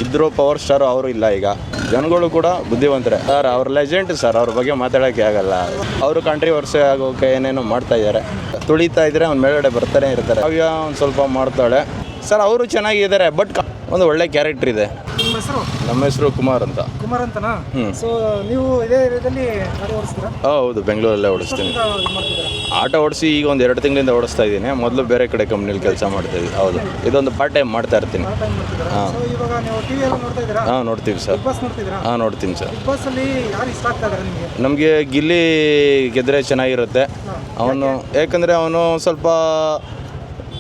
ಇದ್ದರೂ power star ಅವರು ಇಲ್ಲ ಈಗ. ಜನಗಳು ಕೂಡ ಬುದ್ಧಿವಂತರೆ ಸರ್. ಅವ್ರ ಲೆಜೆಂಡ್ ಸರ್, ಅವ್ರ ಬಗ್ಗೆ ಮಾತಾಡೋಕ್ಕೆ ಆಗಲ್ಲ. ಅವರು ಕಾಂಟ್ರಿವರ್ಸಿ ಆಗೋಕೆ ಏನೇನೋ ಮಾಡ್ತಾ ಇದ್ದಾರೆ. ತುಳಿತಾ ಇದ್ರೆ ಅವ್ನ ಮೇಲ್ಗಡೆ ಬರ್ತಾನೆ ಇರ್ತಾರೆ. ಕಾವ್ಯ ಒಂದು ಸ್ವಲ್ಪ ಮಾಡ್ತಾಳೆ ಸರ್. ಅವರು ಚೆನ್ನಾಗಿದ್ದಾರೆ, ಬಟ್ ಒಂದು ಒಳ್ಳೆ ಕ್ಯಾರೆಕ್ಟರ್ ಇದೆ. ನಮ್ಮ ಹೆಸರು ಕುಮಾರ್ ಅಂತ. ಕುಮಾರ್ ಅಂತನಾ? ಸೊ ನೀವು ಇದೇ ಏರಿಯಾದಲ್ಲಿ ಗಾಡಿ ಓಡಿಸ್ತೀರಾ? ಹೌದು, ಬೆಂಗಳೂರಲ್ಲೇ ಓಡಿಸ್ತೀನಿ. ಆಟೋ ಓಡಿಸಿ ಈಗ ಒಂದು 2 ತಿಂಗಳಿಂದ ಓಡಿಸ್ತಾ ಇದ್ದೀನಿ. ಮೊದಲು ಬೇರೆ ಕಡೆ ಕಂಪ್ನಿಲಿ ಕೆಲಸ ಮಾಡ್ತಾ ಇದ್ವಿ. ಹೌದು, ಇದೊಂದು ಪಾರ್ಟ್ ಟೈಮ್ ಮಾಡ್ತಾ ಇರ್ತೀನಿ. ಹಾಂ, ನೋಡ್ತೀವಿ ಸರ್. ಹಾಂ, ನೋಡ್ತೀನಿ ಸರ್. ನಮಗೆ ಗಿಲ್ಲಿ ಗೆದ್ರೆ ಚೆನ್ನಾಗಿರುತ್ತೆ. ಅವನು ಯಾಕಂದರೆ ಅವನು ಸ್ವಲ್ಪ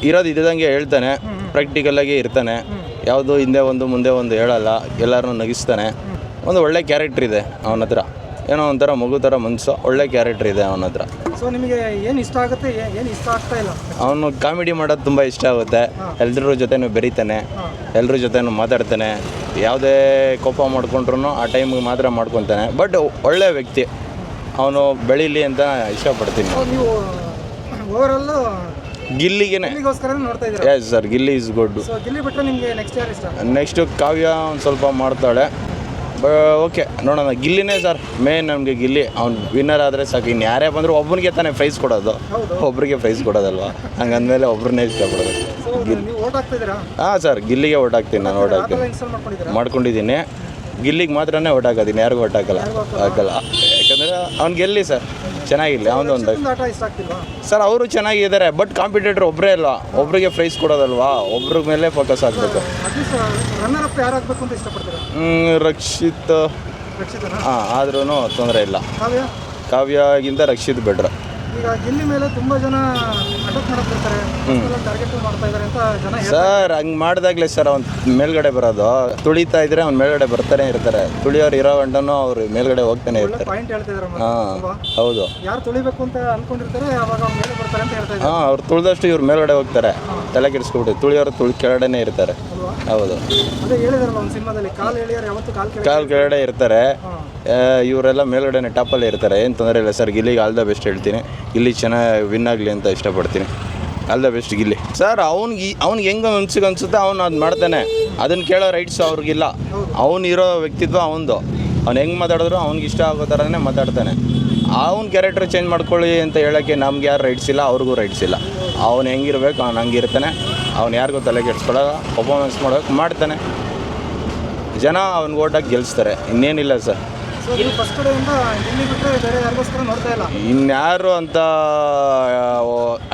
ಇರೋದು ಇದ್ದಂಗೆ ಹೇಳ್ತಾನೆ, ಪ್ರಾಕ್ಟಿಕಲಾಗಿ ಇರ್ತಾನೆ. ಯಾವುದು ಹಿಂದೆ ಒಂದು ಮುಂದೆ ಒಂದು ಹೇಳಲ್ಲ, ಎಲ್ಲರನ್ನೂ ನಗಿಸ್ತಾನೆ. ಒಂದು ಒಳ್ಳೆ ಕ್ಯಾರೆಕ್ಟರ್ ಇದೆ ಅವನ ಹತ್ರ. ಏನೋ ಒಂಥರ ಮಗು ಥರ ಮನಸ್ಸು, ಒಳ್ಳೆ ಕ್ಯಾರೆಕ್ಟರ್ ಇದೆ ಅವನ ಹತ್ರ. ಸೊ ನಿಮಗೆ ಏನು ಇಷ್ಟ ಆಗುತ್ತೆ, ಏನು ಇಷ್ಟ ಆಗ್ತಾ ಇಲ್ಲ? ಅವನು ಕಾಮಿಡಿ ಮಾಡೋದು ತುಂಬ ಇಷ್ಟ ಆಗುತ್ತೆ. ಎಲ್ಲರ ಜೊತೆನೂ ಬೆರೀತಾನೆ, ಎಲ್ಲರ ಜೊತೆನೂ ಮಾತಾಡ್ತಾನೆ. ಯಾವುದೇ ಕೋಪ ಮಾಡ್ಕೊಂಡ್ರು ಆ ಟೈಮಿಗೆ ಮಾತ್ರ ಮಾಡ್ಕೊತಾನೆ. ಬಟ್ ಒಳ್ಳೆ ವ್ಯಕ್ತಿ, ಅವನು ಬೆಳೀಲಿ ಅಂತ ಇಷ್ಟಪಡ್ತೀನಿ. ನೀವು ಓವರಾಲ್ ಗಿಲ್ಲಿಗೆನೆ ನೋಡ್ತಾ ಇದ್ದೀರಾ? Yes sir, Gilli is good. Gilli ಬಿಟ್ಟರೆ ನಿಮಗೆ ನೆಕ್ಸ್ಟ್ ಯಾರು ಇಷ್ಟ? ನೆಕ್ಸ್ಟು ಕಾವ್ಯ ಒಂದು ಸ್ವಲ್ಪ ಮಾಡ್ತಾಳೆ. ಓಕೆ, ನೋಡೋಣ. ಗಿಲ್ಲಿನೇ ಸರ್ ಮೇನ್ ನಮಗೆ. ಗಿಲ್ಲಿ ಅವ್ನು ವಿನ್ನರ್ ಆದರೆ ಸಾಕು. ಇನ್ನು ಯಾರೇ ಬಂದರೂ ಒಬ್ಬನಿಗೆ ತಾನೇ ಪ್ರೈಸ್ ಕೊಡೋದು, ಒಬ್ರಿಗೆ ಪ್ರೈಸ್ ಕೊಡೋದಲ್ವಾ? ಹಂಗಂದಮೇಲೆ ಒಬ್ಬರನ್ನೇ ಇಷ್ಟಪಡೋದು. ಹಾಂ ಸರ್, ಗಿಲ್ಲಿಗೆ ಓಟ್ ಹಾಕ್ತೀನಿ ನಾನು. ಓಟ್ ಹಾಕ್ತೀನಿ, ಮಾಡ್ಕೊಂಡಿದ್ದೀನಿ. ಗಿಲ್ಲಿಗೆ ಮಾತ್ರನೇ ಓಟ್ ಹಾಕೋತೀನಿ, ಯಾರಿಗೂ ಓಟ್ ಹಾಕಲ್ಲ. ಯಾಕಂದರೆ ಅವ್ನು ಗೆಲ್ಲಿ ಸರ್, ಚೆನ್ನಾಗಿರಲಿ. ಅವನೊಂದು ಸರ್, ಅವರು ಚೆನ್ನಾಗಿದ್ದಾರೆ, ಬಟ್ ಕಾಂಪಿಟೇಟರ್ ಒಬ್ಬರೇ ಇಲ್ಲ. ಒಬ್ರಿಗೆ ಪ್ರೈಸ್ ಕೊಡೋದಲ್ವಾ? ಒಬ್ರ ಮೇಲೆ ಫೋಕಸ್ ಆಗಬೇಕು. ರಕ್ಷಿತ್. ಹಾಂ, ಆದ್ರೂ ತೊಂದರೆ ಇಲ್ಲ. ಕಾವ್ಯಗಿಂತ ರಕ್ಷಿತ್ ಬೆಟ್ರ್. ಈಗ ಗಿಲ್ಲಿ ಮೇಲೆ ತುಂಬ ಜನ ಅಟಾಕ್ ಮಾಡಕ್ಕೆ ಬರ್ತಾರೆ, ಟಾರ್ಗೆಟ್ ಮಾಡ್ತಾ ಇದ್ದಾರೆ ಅಂತ ಜನ ಸರ್. ಹಂಗೆ ಮಾಡಿದಾಗಲೇ ಸರ್ ಅವ್ನು ಮೇಲ್ಗಡೆ ಬರೋದು. ತುಳಿತಾ ಇದ್ರೆ ಅವ್ನು ಮೇಲ್ಗಡೆ ಬರ್ತಾನೆ ಇರ್ತಾರೆ. ತುಳಿಯೋರು ಇರೋ ಗಂಟನೂ ಅವ್ರು ಮೇಲ್ಗಡೆ ಹೋಗ್ತಾನೆ ಇರ್ತಾರೆ. ಪಾಯಿಂಟ್ ಹೇಳ್ತಿದ್ದಾರೆ. ಹಾಂ, ಹೌದು. ಯಾರು ತುಳಿಬೇಕು ಅಂತ ಅನ್ಕೊಂಡಿರ್ತಾರೆ ಅವಾಗ ಅವ್ರು ಮೇಲೆ ಬರ್ತಾರೆ ಅಂತ ಹೇಳ್ತಾ ಇದ್ದಾರೆ. ಹಾಂ, ಅವ್ರು ತುಳಿದಷ್ಟು ಇವ್ರು ಮೇಲ್ಗಡೆ ಹೋಗ್ತಾರೆ. ತಲೆ ಕೆಡಿಸ್ಕೊಬಿಟ್ಟು ತುಳಿಯೋರು ಕೆಳಗಡೆನೇ ಇರ್ತಾರೆ. ಹೌದು, ಅದೇ ಹೇಳಿದಾರಲ್ಲ ಒಂದು ಸಿನಿಮಾದಲ್ಲಿ, ಕಾಲು ಎಳೆಯೋರು ಯಾವತ್ತು ಕಾಲು ಕೆಳಗಡೆ ಇರ್ತಾರೆ. ಇವರೆಲ್ಲ ಮೇಲ್ಗಡೆನೇ ಟಾಪಲ್ಲಿ ಇರ್ತಾರೆ. ಏನು ತೊಂದರೆ ಇಲ್ಲ ಸರ್. ಗಿಲ್ಲಿಗೆ ಆಲ್ ದ ಬೆಸ್ಟ್ ಹೇಳ್ತೀನಿ. ಗಿಲ್ಲಿ ಚೆನ್ನಾಗಿ ವಿನ್ ಆಗಲಿ ಅಂತ ಇಷ್ಟಪಡ್ತೀನಿ. All the best Gilli sir. ಅವ್ನಿಗೆ ಹೆಂಗೆ ಅನ್ಸುತ್ತೆ ಅವ್ನು ಅದು ಮಾಡ್ತಾನೆ. ಅದನ್ನು ಕೇಳೋ ರೈಟ್ಸ್ ಅವ್ರಿಗಿಲ್ಲ. ಅವನಿರೋ ವ್ಯಕ್ತಿತ್ವ ಅವನದು. ಅವ್ನು ಹೆಂಗೆ ಮಾತಾಡಿದ್ರು ಅವ್ನಿಗೆ ಇಷ್ಟ ಆಗೋ ಥರನೇ ಮಾತಾಡ್ತಾನೆ. ಅವ್ನ ಕ್ಯಾರೆಕ್ಟರ್ ಚೇಂಜ್ ಮಾಡ್ಕೊಳ್ಳಿ ಅಂತ ಹೇಳೋಕ್ಕೆ ನಮ್ಗೆ ಯಾರು ರೈಟ್ಸ್ ಇಲ್ಲ, ಅವ್ರಿಗೂ ರೈಟ್ಸ್ ಇಲ್ಲ. ಅವ್ನು ಹೆಂಗಿರ್ಬೇಕು ಅವ್ನು ಹಂಗಿರ್ತಾನೆ. ಅವ್ನು ಯಾರಿಗೂ ತಲೆ ಕೆಡಿಸ್ಕೊಳ್ಳೋ, ಪರ್ಫಾರ್ಮೆನ್ಸ್ ಮಾಡೋಕೆ ಮಾಡ್ತಾನೆ. ಜನ ಅವ್ನಿಗೆ ಓಟಾಗಿ ಗೆಲ್ಲಿಸ್ತಾರೆ, ಇನ್ನೇನಿಲ್ಲ ಸರ್. ಇನ್ಯಾರು ಅಂತ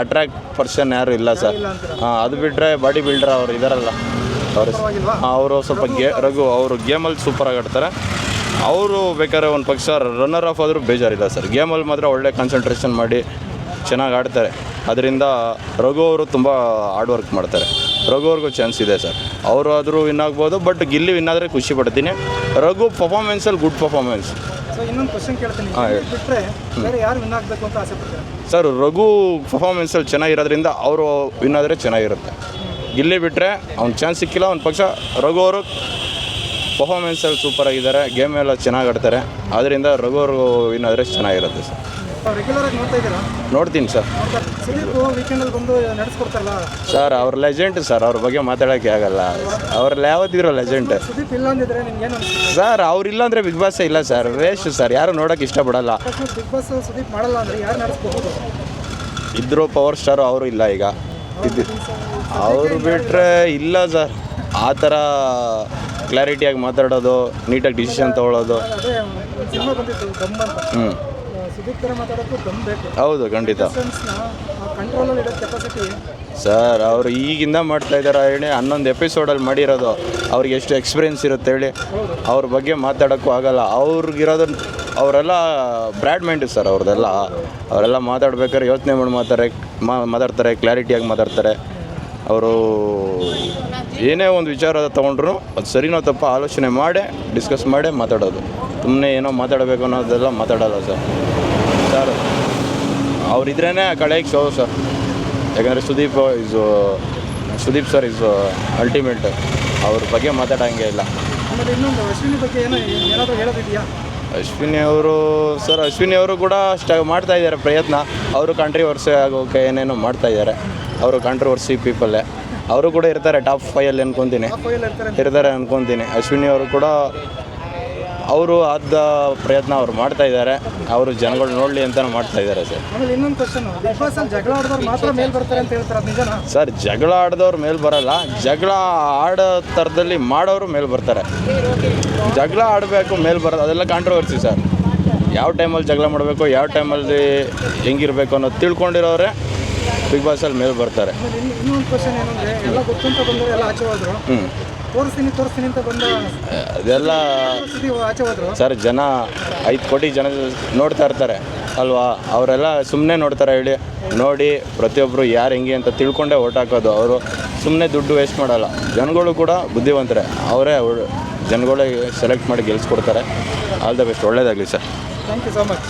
ಅಟ್ರಾಕ್ಟ್ ಪರ್ಸನ್ ಯಾರು ಇಲ್ಲ ಸರ್. ಹಾಂ, ಅದು ಬಿಟ್ಟರೆ ಬಾಡಿ ಬಿಲ್ಡರ್ ಅವರು ಇದ್ದಾರಲ್ಲ, ಅವರು ಸ್ವಲ್ಪ ರಘು ಅವರು ಗೇಮಲ್ಲಿ ಸೂಪರಾಗಿ ಆಡ್ತಾರೆ. ಅವರು ಬೇಕಾದ್ರೆ ಒಂದು ಪಕ್ಷ ರನ್ನರ್ ಆಫ್ ಆದರೂ ಬೇಜಾರಿಲ್ಲ ಸರ್. ಗೇಮಲ್ಲಿ ಮಾತ್ರ ಒಳ್ಳೆ ಕಾನ್ಸಂಟ್ರೇಷನ್ ಮಾಡಿ ಚೆನ್ನಾಗಿ ಆಡ್ತಾರೆ. ಅದರಿಂದ ರಘು ಅವರು ತುಂಬ ಹಾರ್ಡ್ ವರ್ಕ್ ಮಾಡ್ತಾರೆ. ರಘು ಅವ್ರಿಗೂ ಚಾನ್ಸ್ ಇದೆ ಸರ್. ಅವರು ಆದರೂ ವಿನ್ ಆಗ್ಬೋದು, ಬಟ್ ಗಿಲ್ಲಿ ವಿನ್ ಆದರೆ ಖುಷಿ ಪಡ್ತೀನಿ. ರಘು ಪರ್ಫಾರ್ಮೆನ್ಸಲ್ಲಿ ಗುಡ್ ಪರ್ಫಾರ್ಮೆನ್ಸ್. ಇನ್ನೊಂದು ಕ್ವಶನ್ ಕೇಳ್ತೀನಿ, ಯಾರು ವಿನ್ ಆಗಬೇಕು ಅಂತ ಆಸೆ ಪಡ್ತಾರೆ ಸರ್? ರಘು ಪರ್ಫಾರ್ಮೆನ್ಸಲ್ಲಿ ಚೆನ್ನಾಗಿರೋದ್ರಿಂದ ಅವರು ವಿನ್ ಆದರೆ ಚೆನ್ನಾಗಿರುತ್ತೆ. ಗಿಲ್ಲಿ ಬಿಟ್ಟರೆ ಅವ್ನು ಚಾನ್ಸ್ ಸಿಕ್ಕಿಲ್ಲ. ಒಂದು ಪಕ್ಷ ರಘು ಅವರು ಪರ್ಫಾರ್ಮೆನ್ಸಲ್ಲಿ ಸೂಪರಾಗಿದ್ದಾರೆ, ಗೇಮ್ ಎಲ್ಲ ಚೆನ್ನಾಗಿ ಆಡ್ತಾರೆ. ಆದ್ದರಿಂದ ರಘು ಅವರು ವಿನ್ ಆದರೆ ಚೆನ್ನಾಗಿರುತ್ತೆ ಸರ್. ರೆಗ್ಯುಲರ್ ಆಗಿ ನೋಡ್ತಾ ಇದ್ದೀರಾ? ನೋಡ್ತೀನಿ ಸರ್. ಸುದೀಪ್ ವೀಕೆಂಡಲ್ಲಿ ಬಂದು ನಡೆಸ್ಕೊಡ್ತಾರಲ್ಲ ಸರ್, ಅವ್ರ ಲೆಜೆಂಡ್ ಸರ್. ಅವ್ರ ಬಗ್ಗೆ ಮಾತಾಡೋಕ್ಕೆ ಆಗಲ್ಲ. ಅವ್ರಲ್ಲಿ ಯಾವತ್ತಿರೋ ಲೆಜೆಂಡ್. ಸುದೀಪ್ ಇಲ್ಲ ಅಂದಿದ್ರೆ ನಿಮ್ಗೆ ಏನು ಅನಿಸುತ್ತೆ ಸರ್? ಅವ್ರಿಲ್ಲ ಅಂದರೆ ಬಿಗ್ ಬಾಸೇ ಇಲ್ಲ ಸರ್. ವೇಸ್ಟ್ ಸರ್, ಯಾರು ನೋಡೋಕ್ಕೆ ಇಷ್ಟಪಡಲ್ಲ. ಬಿಗ್ ಬಾಸ್ ಸುದೀಪ್ ಮಾಡಲ್ಲ ಅಂದರೆ ಯಾರು ನಡೆಸ್ಬೋದು? ಇದ್ದರೂ ಪವರ್ ಸ್ಟಾರು ಅವರು ಇಲ್ಲ ಈಗ. ಅವರು ಬಿಟ್ಟರೆ ಇಲ್ಲ ಸರ್. ಆ ಥರ ಕ್ಲಾರಿಟಿಯಾಗಿ ಮಾತಾಡೋದು, ನೀಟಾಗಿ ಡಿಸಿಷನ್ ತೊಗೊಳ್ಳೋದು. ಹೌದು, ಖಂಡಿತ ಸರ್. ಅವರು ಈಗಿಂದ ಮಾಡ್ತಾ ಇದ್ದಾರೆ ಹೇಳಿ. 11 ಎಪಿಸೋಡಲ್ಲಿ ಮಾಡಿರೋದು. ಅವ್ರಿಗೆ ಎಷ್ಟು ಎಕ್ಸ್ಪೀರಿಯೆನ್ಸ್ ಇರುತ್ತೆ ಹೇಳಿ. ಅವ್ರ ಬಗ್ಗೆ ಮಾತಾಡೋಕ್ಕೂ ಆಗಲ್ಲ. ಅವ್ರಿಗಿರೋದು ಅವರೆಲ್ಲ ಬ್ರ್ಯಾಡ್ ಮೈಂಡ್ ಸರ್. ಅವರೆಲ್ಲ ಮಾತಾಡ್ಬೇಕಾದ್ರೆ ಯೋಚನೆ ಮಾಡಿ ಮಾತಾಡ್ತಾರೆ, ಕ್ಲಾರಿಟಿಯಾಗಿ ಮಾತಾಡ್ತಾರೆ. ಅವರು ಏನೇ ಒಂದು ವಿಚಾರ ತೊಗೊಂಡ್ರು ಅದು ಸರಿನೋ ತಪ್ಪ ಆಲೋಚನೆ ಮಾಡಿ ಡಿಸ್ಕಸ್ ಮಾಡಿ ಮಾತಾಡೋದು. ಸುಮ್ಮನೆ ಏನೋ ಮಾತಾಡಬೇಕು ಅನ್ನೋದೆಲ್ಲ ಮಾತಾಡೋಲ್ಲ ಸರ್. ಅವರಿದ್ರೇ ಕಳೆಗೆ ಶೋ ಸರ್. ಯಾಕಂದರೆ ಸುದೀಪ್ ಸರ್ ಇಸ್ ಅಲ್ಟಿಮೇಟ್. ಅವ್ರ ಬಗ್ಗೆ ಮಾತಾಡೋಂಗೆ ಇಲ್ಲ. ಅಶ್ವಿನಿ ಅವರು ಸರ್, ಅಶ್ವಿನಿ ಅವರು ಕೂಡ ಮಾಡ್ತಾ ಇದ್ದಾರೆ ಪ್ರಯತ್ನ. ಅವರು ಕಾಂಟ್ರಿವರ್ಸಿ ಆಗೋಕೆ ಏನೇನೋ ಮಾಡ್ತಾ ಇದ್ದಾರೆ. ಅವರು ಕಾಂಟ್ರವರ್ಸಿ ಪೀಪಲ್ಲೇ. ಅವರು ಕೂಡ ಇರ್ತಾರೆ ಟಾಪ್ 5 ಅನ್ಕೊತೀನಿ, ಟಾಪ್ 5 ಇರ್ತಾರೆ. ಇರ್ತಾರೆ ಅನ್ಕೊತೀನಿ. ಅಶ್ವಿನಿ ಅವರು ಕೂಡ ಅವರು ಆದ ಪ್ರಯತ್ನ ಅವ್ರು ಮಾಡ್ತಾ ಇದ್ದಾರೆ, ಅವರು ಜನಗಳು ನೋಡಲಿ ಅಂತ ಮಾಡ್ತಾ ಇದ್ದಾರೆ ಸರ್. ಆಮೇಲೆ ಇನ್ನೊಂದು ಕ್ವಶನ್, ಬಿಗ್ ಬಾಸ್ ಅಲ್ಲಿ ಜಗಳ ಆಡಿದವ್ರು ಮಾತ್ರ ಮೇಲ್ ಬರ್ತಾರೆ ಅಂತ ಹೇಳ್ತಾರೆ, ಅದು ನಿಜನಾ? ಸರ್ ಜಗಳ ಆಡಿದವ್ರು ಮೇಲೆ ಬರಲ್ಲ, ಜಗಳ ಆಡೋ ಥರದಲ್ಲಿ ಮಾಡೋರು ಮೇಲೆ ಬರ್ತಾರೆ. ಜಗಳ ಆಡಬೇಕು ಮೇಲೆ ಬರೋದು ಅದೆಲ್ಲ ಕಾಂಟ್ರವರ್ಸಿ ಸರ್. ಯಾವ ಟೈಮಲ್ಲಿ ಜಗಳ ಮಾಡಬೇಕು, ಯಾವ ಟೈಮಲ್ಲಿ ಹೆಂಗಿರಬೇಕು ಅನ್ನೋದು ತಿಳ್ಕೊಂಡಿರೋರೆ ಬಿಗ್ ಬಾಸಲ್ಲಿ ಮೇಲೆ ಬರ್ತಾರೆ. ಆಮೇಲೆ ಇನ್ನೊಂದು ಕ್ವಶನ್ ಏನಂದರೆ, ಎಲ್ಲ ಗೊತ್ತಂತ ಬಂದರು, ಎಲ್ಲ ಆಚೆ ಹೋದ್ರು, ತೋರಿಸ್ತೀನಿ ಅಂತ ಬಂದ ಅದೆಲ್ಲ ಆಚೆ ಹೋದ್ರು. ಸರ್ ಜನ 5 ಕೋಟಿ ಜನ ನೋಡ್ತಾ ಇರ್ತಾರೆ ಅಲ್ವಾ, ಅವರೆಲ್ಲ ಸುಮ್ಮನೆ ನೋಡ್ತಾರೆ ಹೇಳಿ. ನೋಡಿ ಪ್ರತಿಯೊಬ್ಬರು ಯಾರು ಹೆಂಗೆ ಅಂತ ತಿಳ್ಕೊಂಡೇ ಓಟ್ ಹಾಕೋದು. ಅವರು ಸುಮ್ಮನೆ ದುಡ್ಡು ವೇಸ್ಟ್ ಮಾಡಲ್ಲ. ಜನಗಳು ಕೂಡ ಬುದ್ಧಿವಂತರೆ, ಅವರೇ ಜನಗಳೇ ಸೆಲೆಕ್ಟ್ ಮಾಡಿ ಗೆಲ್ಸ್ಕೊಡ್ತಾರೆ. ಆಲ್ ದ ಬೆಸ್ಟ್, ಒಳ್ಳೇದಾಗಲಿ sir. Thank you so much.